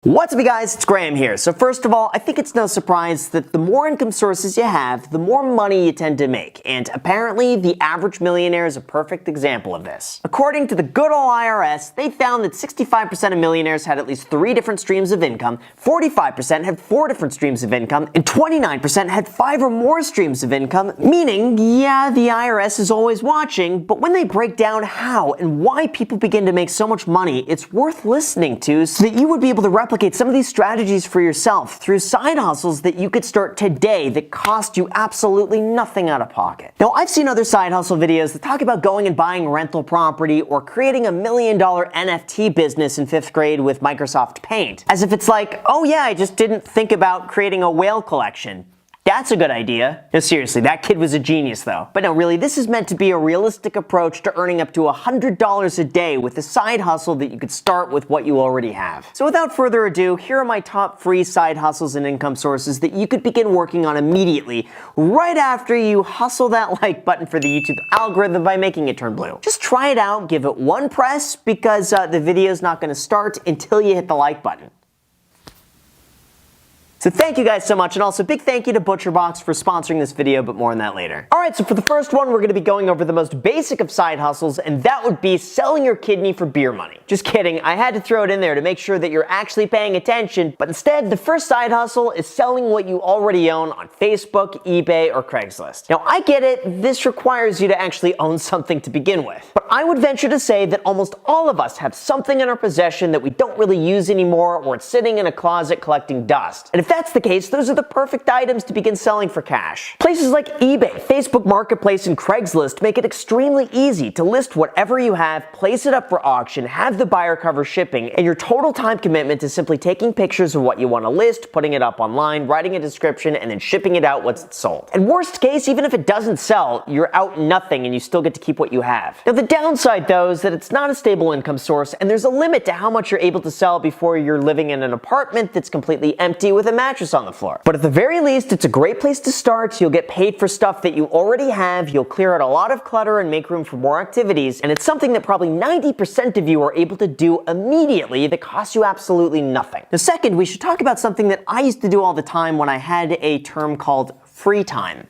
What's up, you guys? It's Graham here. So first of all, I think it's no surprise that the more income sources you have, the more money you tend to make. And apparently, the average millionaire is a perfect example of this. According to the good old IRS, they found that 65% of millionaires had at least 3 different streams of income, 45% had 4 different streams of income, and 29% had 5 or more streams of income, meaning, yeah, the IRS is always watching, but when they break down how and why people begin to make so much money, it's worth listening to so that you would be able to replicate some of these strategies for yourself through side hustles that you could start today that cost you absolutely nothing out of pocket. Now, I've seen other side hustle videos that talk about going and buying rental property or creating $1 million NFT business in 5th grade with Microsoft Paint, as if it's like, oh yeah, I just didn't think about creating a whale collection. That's a good idea. No, seriously, that kid was a genius though. But no, really, this is meant to be a realistic approach to earning up to $100 a day with a side hustle that you could start with what you already have. So without further ado, here are my top free side hustles and income sources that you could begin working on immediately, right after you hustle that like button for the YouTube algorithm by making it turn blue. Just try it out, give it one press, because the video's not going to start until you hit the like button. So thank you guys so much, and also big thank you to ButcherBox for sponsoring this video, but more on that later. Alright, so for the first one, we're going to be going over the most basic of side hustles, and that would be selling your kidney for beer money. Just kidding, I had to throw it in there to make sure that you're actually paying attention, but instead, the first side hustle is selling what you already own on Facebook, eBay, or Craigslist. Now, I get it, this requires you to actually own something to begin with, but I would venture to say that almost all of us have something in our possession that we don't really use anymore, or it's sitting in a closet collecting dust. And if that's the case, those are the perfect items to begin selling for cash. Places like eBay, Facebook Marketplace, and Craigslist make it extremely easy to list whatever you have, place it up for auction, have the buyer cover shipping, and your total time commitment is simply taking pictures of what you want to list, putting it up online, writing a description, and then shipping it out once it's sold. And worst case, even if it doesn't sell, you're out nothing and you still get to keep what you have. Now, the downside, though, is that it's not a stable income source, and there's a limit to how much you're able to sell before you're living in an apartment that's completely empty with a mattress on the floor. But at the very least, it's a great place to start. You'll get paid for stuff that you already have, you'll clear out a lot of clutter and make room for more activities, and it's something that probably 90% of you are able to do immediately that costs you absolutely nothing. Now, second, we should talk about something that I used to do all the time when I had a term called free time.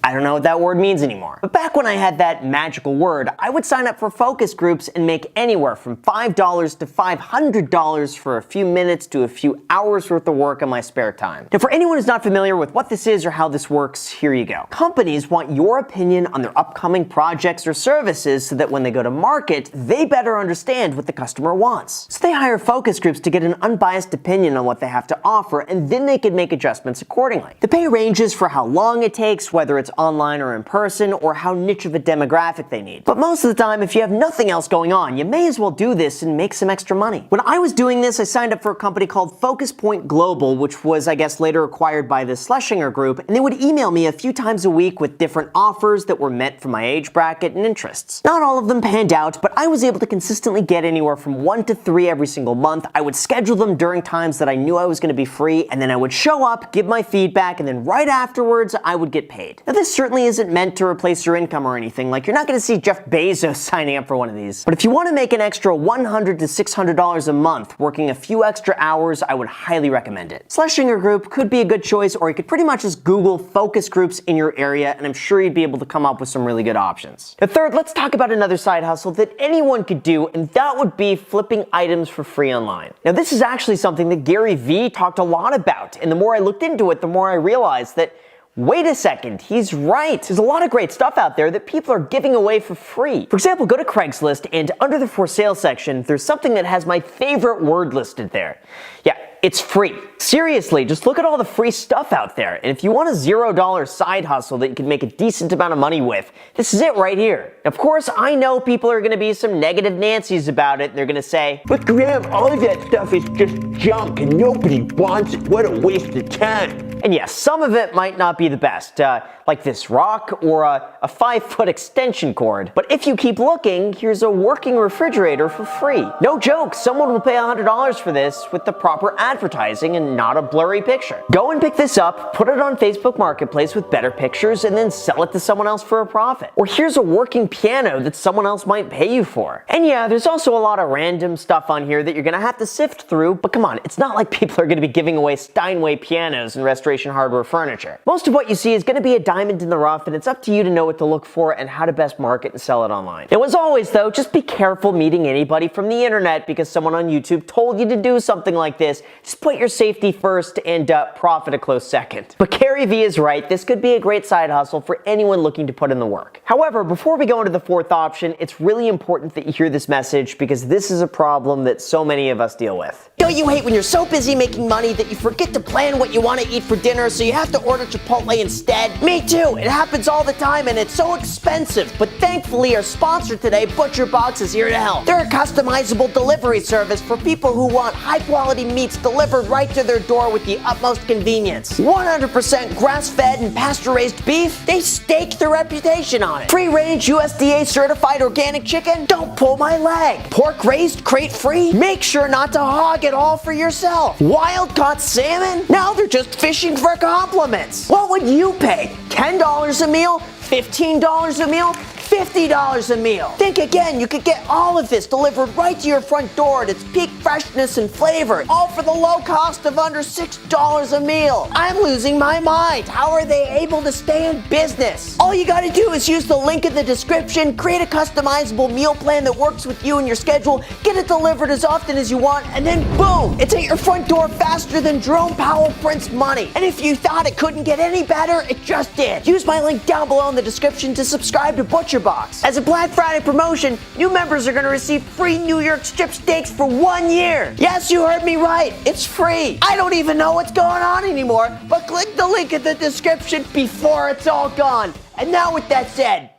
I don't know what that word means anymore. But back when I had that magical word, I would sign up for focus groups and make anywhere from $5 to $500 for a few minutes to a few hours worth of work in my spare time. Now, for anyone who's not familiar with what this is or how this works, here you go. Companies want your opinion on their upcoming projects or services so that when they go to market, they better understand what the customer wants. So they hire focus groups to get an unbiased opinion on what they have to offer, and then they can make adjustments accordingly. The pay ranges for how long it takes, whether it's online or in person, or how niche of a demographic they need. But most of the time, if you have nothing else going on, you may as well do this and make some extra money. When I was doing this, I signed up for a company called Focus Point Global, which was, I guess, later acquired by the Schlesinger Group, and they would email me a few times a week with different offers that were meant for my age bracket and interests. Not all of them panned out, but I was able to consistently get anywhere from 1 to 3 every single month. I would schedule them during times that I knew I was going to be free, and then I would show up, give my feedback, and then right afterwards, I would get paid. Now, this certainly isn't meant to replace your income or anything. Like, you're not going to see Jeff Bezos signing up for one of these. But if you want to make an extra $100 to $600 a month working a few extra hours, I would highly recommend it. Schlesinger Group could be a good choice, or you could pretty much just Google focus groups in your area, and I'm sure you'd be able to come up with some really good options. Now, third, let's talk about another side hustle that anyone could do, and that would be flipping items for free online. Now, this is actually something that Gary Vee talked a lot about, and the more I looked into it, the more I realized that wait a second, he's right. There's a lot of great stuff out there that people are giving away for free. For example, go to Craigslist, and under the for sale section, there's something that has my favorite word listed there. Yeah, it's free. Seriously, just look at all the free stuff out there. And if you want a $0 side hustle that you can make a decent amount of money with, this is it right here. Of course, I know people are going to be some negative Nancy's about it. They're going to say, "But Graham, all of that stuff is just junk and nobody wants it. What a waste of time." And yes, some of it might not be the best, like this rock or a 5-foot extension cord. But if you keep looking, here's a working refrigerator for free. No joke, someone will pay $100 for this with the proper advertising and not a blurry picture. Go and pick this up, put it on Facebook Marketplace with better pictures, and then sell it to someone else for a profit. Or here's a working piano that someone else might pay you for. And yeah, there's also a lot of random stuff on here that you're gonna have to sift through, but come on, it's not like people are gonna be giving away Steinway pianos and Restoration Hardware furniture. Most of what you see is gonna be a diamond in the rough, and it's up to you to know what to look for and how to best market and sell it online. Now, as always though, just be careful meeting anybody from the internet because someone on YouTube told you to do something like this. Just put your safety first and profit a close second. But Gary Vee is right, this could be a great side hustle for anyone looking to put in the work. However, before we go into the fourth option, it's really important that you hear this message because this is a problem that so many of us deal with. Don't you hate when you're so busy making money that you forget to plan what you want to eat for dinner, so you have to order Chipotle instead? Me too, it happens all the time and it's so expensive. But thankfully our sponsor today, ButcherBox, is here to help. They're a customizable delivery service for people who want high quality meats delivered right to their door with the utmost convenience. 100% grass-fed and pasture-raised beef, they stake their reputation on it. Free-range USDA certified organic chicken, don't pull my leg. Pork raised crate-free, make sure not to hog it all for yourself. Wild-caught salmon, now they're just fishing for compliments. What would you pay? $10 a meal? $15 a meal? $50 a meal. Think again, you could get all of this delivered right to your front door at its peak freshness and flavor, all for the low cost of under $6 a meal. I'm losing my mind. How are they able to stay in business? All you gotta do is use the link in the description, create a customizable meal plan that works with you and your schedule, get it delivered as often as you want, and then boom, it's at your front door faster than Jerome Powell prints money. And if you thought it couldn't get any better, it just did. Use my link down below in the description to subscribe to ButcherBox. As a Black Friday promotion, new members are going to receive free New York strip steaks for 1 year. Yes, you heard me right. It's free. I don't even know what's going on anymore, but click the link in the description before it's all gone. And now with that said,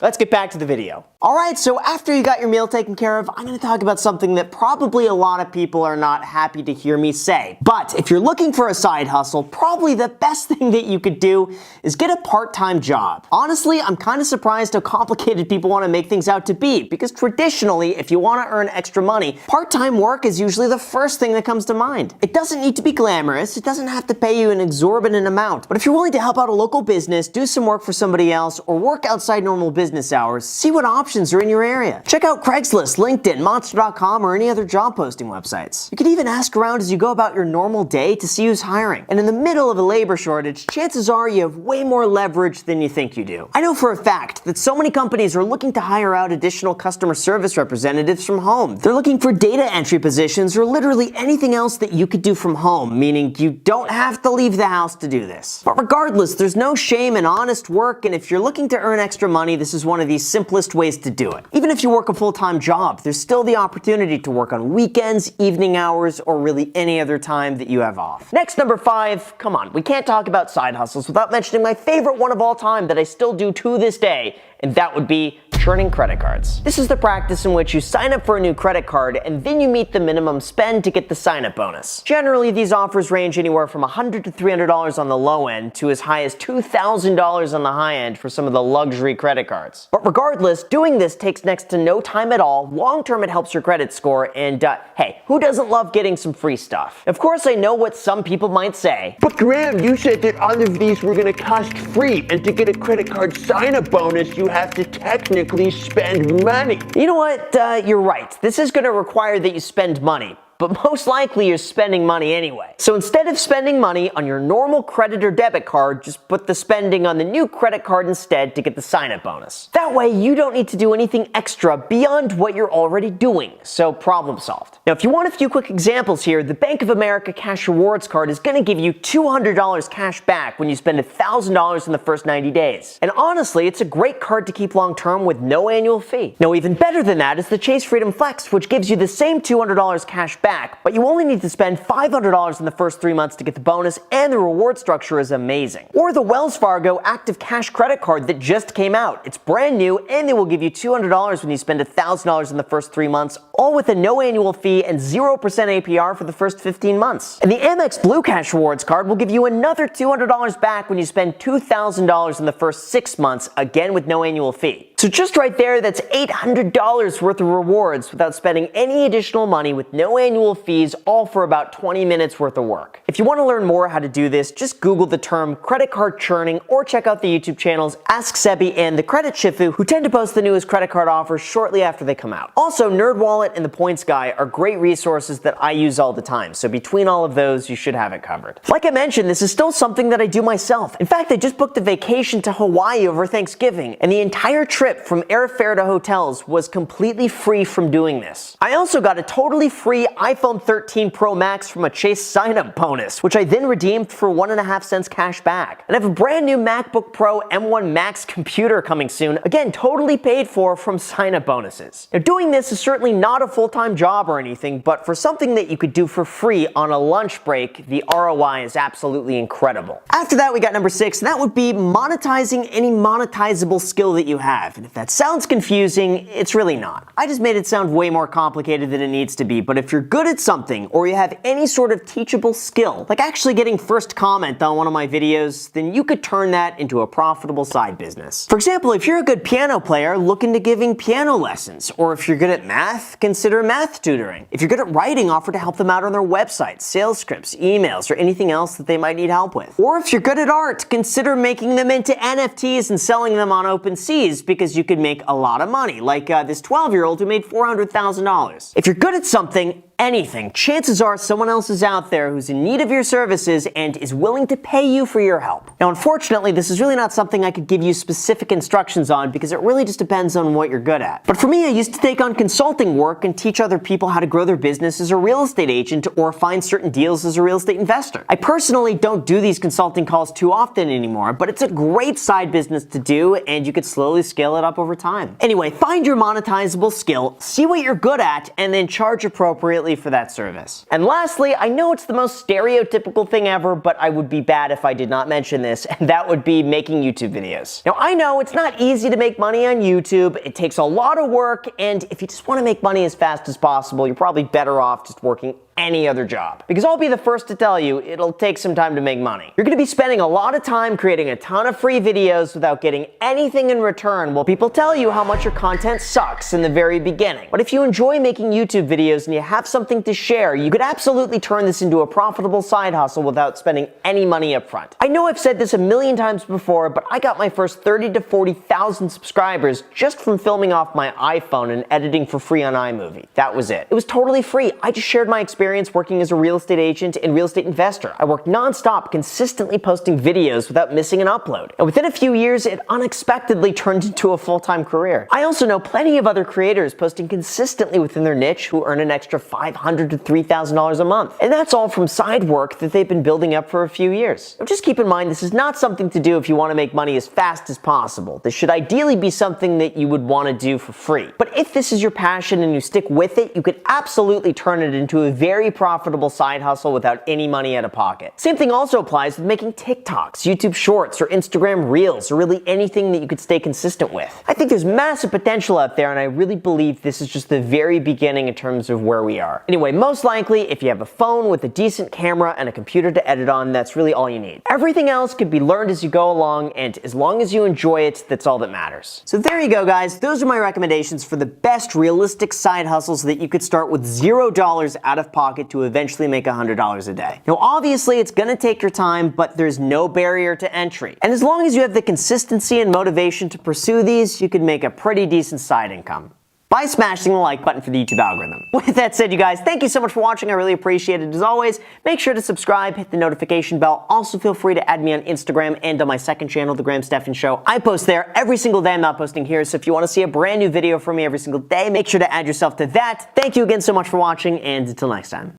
let's get back to the video. Alright, so after you got your meal taken care of, I'm going to talk about something that probably a lot of people are not happy to hear me say. But if you're looking for a side hustle, probably the best thing that you could do is get a part-time job. Honestly, I'm kind of surprised how complicated people want to make things out to be, because traditionally, if you want to earn extra money, part-time work is usually the first thing that comes to mind. It doesn't need to be glamorous, it doesn't have to pay you an exorbitant amount, but if you're willing to help out a local business, do some work for somebody else, or work outside normal business hours, see what options are in your area. Check out Craigslist, LinkedIn, Monster.com, or any other job posting websites. You can even ask around as you go about your normal day to see who's hiring. And in the middle of a labor shortage, chances are you have way more leverage than you think you do. I know for a fact that so many companies are looking to hire out additional customer service representatives from home. They're looking for data entry positions or literally anything else that you could do from home, meaning you don't have to leave the house to do this. But regardless, there's no shame in honest work, and if you're looking to earn extra money, this is one of the simplest ways to do it. Even if you work a full-time job, there's still the opportunity to work on weekends, evening hours, or really any other time that you have off. Next, number 5, come on, we can't talk about side hustles without mentioning my favorite one of all time that I still do to this day, and that would be churning credit cards. This is the practice in which you sign up for a new credit card and then you meet the minimum spend to get the sign-up bonus. Generally, these offers range anywhere from $100 to $300 on the low end to as high as $2,000 on the high end for some of the luxury credit cards. But regardless, doing this takes next to no time at all. Long-term, it helps your credit score, and hey, who doesn't love getting some free stuff? Of course, I know what some people might say. But Graham, you said that all of these were going to cost free, and to get a credit card sign-up bonus, you have to technically spend money. You know what? You're right. This is going to require that you spend money. But most likely you're spending money anyway. So instead of spending money on your normal credit or debit card, just put the spending on the new credit card instead to get the sign-up bonus. That way you don't need to do anything extra beyond what you're already doing, so problem solved. Now if you want a few quick examples here, the Bank of America Cash Rewards card is going to give you $200 cash back when you spend $1,000 in the first 90 days. And honestly, it's a great card to keep long-term with no annual fee. Now even better than that is the Chase Freedom Flex, which gives you the same $200 cash back, but you only need to spend $500 in the first 3 months to get the bonus, and the reward structure is amazing. Or the Wells Fargo Active Cash credit card that just came out. It's brand new, and they will give you $200 when you spend $1,000 in the first 3 months, all with a no annual fee and 0% APR for the first 15 months. And the Amex Blue Cash Rewards card will give you another $200 back when you spend $2,000 in the first 6 months, again with no annual fee. So just right there, that's $800 worth of rewards without spending any additional money with no annual fees, all for about 20 minutes worth of work. If you want to learn more how to do this, just Google the term credit card churning or check out the YouTube channels Ask Sebi and The Credit Shifu, who tend to post the newest credit card offers shortly after they come out. Also, NerdWallet and The Points Guy are great resources that I use all the time, so between all of those, you should have it covered. Like I mentioned, this is still something that I do myself. In fact, I just booked a vacation to Hawaii over Thanksgiving, and the entire trip from airfare to hotels was completely free from doing this. I also got a totally free iPhone 13 Pro Max from a Chase sign-up bonus, which I then redeemed for 1.5 cents cash back. And I have a brand new MacBook Pro M1 Max computer coming soon, again totally paid for from sign-up bonuses. Now doing this is certainly not a full-time job or anything, but for something that you could do for free on a lunch break, the ROI is absolutely incredible. After that, we got number 6, and that would be monetizing any monetizable skill that you have. And if that sounds confusing, it's really not. I just made it sound way more complicated than it needs to be, but if you're good at something or you have any sort of teachable skill, like actually getting first comment on one of my videos, then you could turn that into a profitable side business. For example, if you're a good piano player, look into giving piano lessons, or if you're good at math, consider math tutoring. If you're good at writing, offer to help them out on their website, sales scripts, emails, or anything else that they might need help with. Or if you're good at art, consider making them into NFTs and selling them on OpenSeas, because you could make a lot of money, like this 12-year-old who made $400,000. If you're good at something, anything, chances are someone else is out there who's in need of your services and is willing to pay you for your help. Now, unfortunately, this is really not something I could give you specific instructions on because it really just depends on what you're good at. But for me, I used to take on consulting work and teach other people how to grow their business as a real estate agent or find certain deals as a real estate investor. I personally don't do these consulting calls too often anymore, but it's a great side business to do and you could slowly scale it up over time. Anyway, find your monetizable skill, see what you're good at, and then charge appropriately for that service. And lastly, I know it's the most stereotypical thing ever, but I would be bad if I did not mention this, and that would be making YouTube videos. Now, I know it's not easy to make money on YouTube. It takes a lot of work, and if you just want to make money as fast as possible, you're probably better off just working any other job. Because I'll be the first to tell you, it'll take some time to make money. You're gonna be spending a lot of time creating a ton of free videos without getting anything in return while people tell you how much your content sucks in the very beginning. But if you enjoy making YouTube videos and you have something to share, you could absolutely turn this into a profitable side hustle without spending any money up front. I know I've said this a million times before, but I got my first 30 to 40,000 subscribers just from filming off my iPhone and editing for free on iMovie. That was it. It was totally free. I just shared my experience working as a real estate agent and real estate investor. I worked non-stop, consistently posting videos without missing an upload. And within a few years, it unexpectedly turned into a full-time career. I also know plenty of other creators posting consistently within their niche who earn an extra $500 to $3,000 a month. And that's all from side work that they've been building up for a few years. Now, just keep in mind, this is not something to do if you want to make money as fast as possible. This should ideally be something that you would want to do for free. But if this is your passion and you stick with it, you could absolutely turn it into a very profitable side hustle without any money out of pocket. Same thing also applies with making TikToks, YouTube Shorts, or Instagram Reels, or really anything that you could stay consistent with. I think there's massive potential out there, and I really believe this is just the very beginning in terms of where we are. Anyway, most likely, if you have a phone with a decent camera and a computer to edit on, that's really all you need. Everything else could be learned as you go along, and as long as you enjoy it, that's all that matters. So there you go, guys. Those are my recommendations for the best realistic side hustles that you could start with $0 out of pocket to eventually make $100 a day. Now, obviously, it's gonna take your time, but there's no barrier to entry. And as long as you have the consistency and motivation to pursue these, you can make a pretty decent side income by smashing the like button for the YouTube algorithm. With that said, you guys, thank you so much for watching. I really appreciate it. As always, make sure to subscribe, hit the notification bell. Also, feel free to add me on Instagram and on my second channel, The Graham Stephan Show. I post there every single day. I'm not posting here, so if you want to see a brand new video from me every single day, make sure to add yourself to that. Thank you again so much for watching, and until next time.